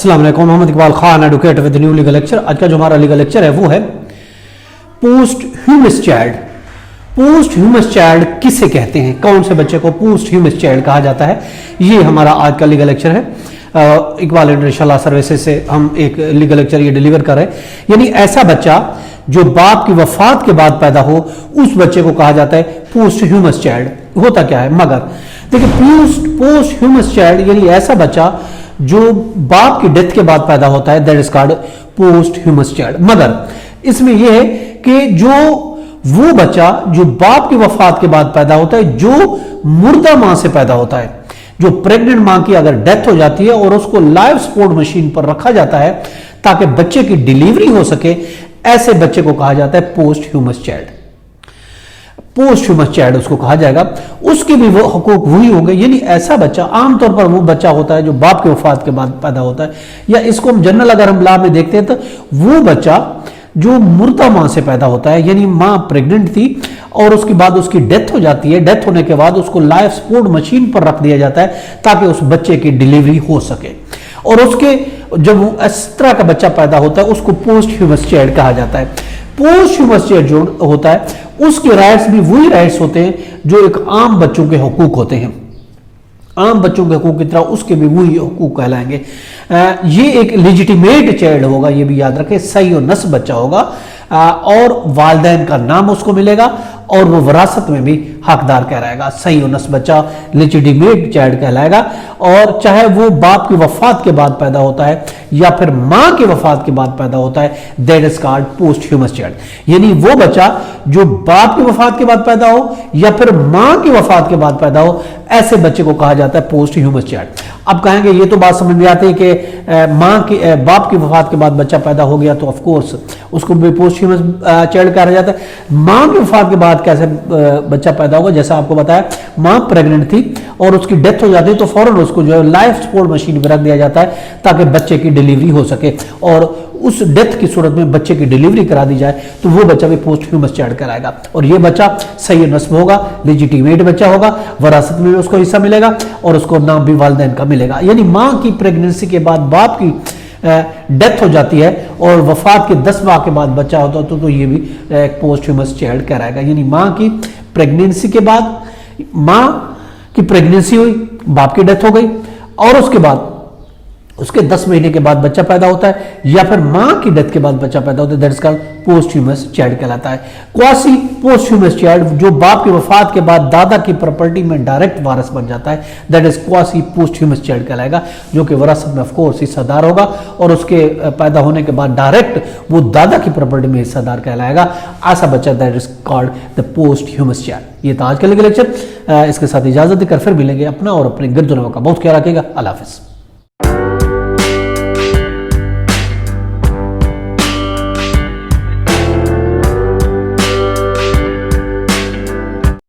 अस्सलाम वालेकुम, Mohammad Iqbal Khan, advocate with new legal lecture. आज का जो हमारा लीगल लेक्चर है वो है posthumous child. Posthumous child किसे कहते हैं, कौन से बच्चे को पोस्ट ह्यूमस चाइल्ड कहा जाता है, ये हमारा आज का लीगल लेक्चर है। इकबाल इंटरनेशनल सर्विसेज से हम एक लीगल लेक्चर ये डिलीवर कर रहे हैं। यानी ऐसा बच्चा जो बाप की वफात के बाद पैदा हो, उस बच्चे को कहा जाता है पोस्ट ह्यूमस चाइल्ड। होता क्या है, मगर देखिए पोस्ट ह्यूमस चाइल्ड यानी ऐसा बच्चा जो बाप की डेथ के बाद पैदा होता है, that is called post humus child. मगर इसमें यह है कि जो वो बच्चा जो बाप की वफात के बाद पैदा होता है, जो मुर्दा मां से पैदा होता है, जो प्रेग्नेंट मां की अगर डेथ हो जाती है और उसको लाइफ सपोर्ट मशीन पर रखा जाता है ताकि बच्चे की डिलीवरी हो सके, ऐसे बच्चे को कहा जाता है posthumous child. Posthumous child उसको कहा जाएगा। उसके भी वो हकूक वही होंगे। यानी ऐसा बच्चा, आमतौर पर वो बच्चा होता है जो बाप की वफात के बाद पैदा होता है, या इसको हम जनरल अगर हम लॉ में देखते हैं तो वो बच्चा जो मुर्दा मां से पैदा होता है, यानी मां प्रेग्नेंट थी और उसके बाद उसकी डेथ हो जाती है, डेथ होने के बाद उसको लाइफ सपोर्ट मशीन पर रख दिया जाता है ताकि उस बच्चे की डिलीवरी हो सके। और उसके जब इस तरह का बच्चा पैदा होता है उसको पोस्ट ह्यूमस चाइल्ड कहा जाता है। पोस्ट ह्यूमस चाइल्ड जो होता है उसके राइट्स भी वही राइट्स होते हैं जो एक आम बच्चों के हकूक होते हैं। आम बच्चों के हकूक की तरह उसके भी वही हकूक कहलाएंगे। ये एक लेजिटिमेट चाइल्ड होगा, ये भी याद रखें, सही और नस्ब बच्चा होगा और वालिदैन का नाम उसको मिलेगा और वो विरासत में भी हकदार कहलाएगा। सही और नस्ब बच्चा लेजिटिमेट चाइल्ड कहलाएगा। और चाहे वो बाप की वफात के बाद पैदा होता है या फिर मां की वफात के बाद पैदा होता है, that is called post humus child. यानी वो बच्चा जो बाप की वफात के बाद पैदा हो या फिर मां की वफात के बाद पैदा हो, ऐसे बच्चे को कहा जाता है पोस्ट ह्यूमस चाइल्ड। अब कहेंगे ये तो बात समझ में आती है कि बाप की वफात के बाद बच्चा पैदा हो गया तो ऑफ कोर्स उसको भी पोस्ट ह्यूमस चाइल्ड कहा जाता है। मां की वफात के बाद कैसे बच्चा पैदा होगा, जैसा आपको बताया, मां प्रेग्नेंट थी और उसकी डेथ हो जाती है तो फौरन उसको जो है लाइफ सपोर्ट मशीन पर रख दिया जाता है ताकि बच्चे की डिलीवरी हो सके, और उस डेथ की सूरत में बच्चे की डिलीवरी करा दी जाए तो वो बच्चा भी पोस्ट ह्यूमस चाइल्ड कहलाएगा। और ये बच्चा सही नस्ब होगा, लेजिटिमेट बच्चा होगा, विरासत में भी उसको हिस्सा मिलेगा और उसको नाम भी वालिदैन का मिलेगा। यानी मां की प्रेगनेंसी के बाद बाप की डेथ हो जाती है और वफात के 10 माह के बाद बच्चा होता है तो ये भी एक पोस्ट ह्यूमस चाइल्ड कहलाएगा। यानी मां की प्रेगनेंसी के बाद, मां की प्रेगनेंसी हुई, बाप की डेथ हो गई और उसके बाद उसके 10 महीने के बाद बच्चा पैदा होता है या फिर मां की डेथ के बाद बच्चा पैदा होता है, that is called post humus child कहलाता है। क्वासी पोस्ट ह्यूमस चाइल्ड जो बाप की वफात के बाद दादा की प्रॉपर्टी में डायरेक्ट वारिस बन जाता है, that is quasi post humus child कहलाएगा, जो कि विरासत में ऑफ कोर्स हिस्सेदार होगा और उसके पैदा होने के बाद डायरेक्ट वो दादा की प्रॉपर्टी में हिस्सेदार कहलाएगा। ऐसा बच्चा that is called the post humus child. ये था आज का लेक्चर। इसके साथ इजाजत देकर फिर मिलेंगे। अपना और अपने गिरदुनवा का बहुत ख्याल रखिएगा। अल्लाह हाफिज।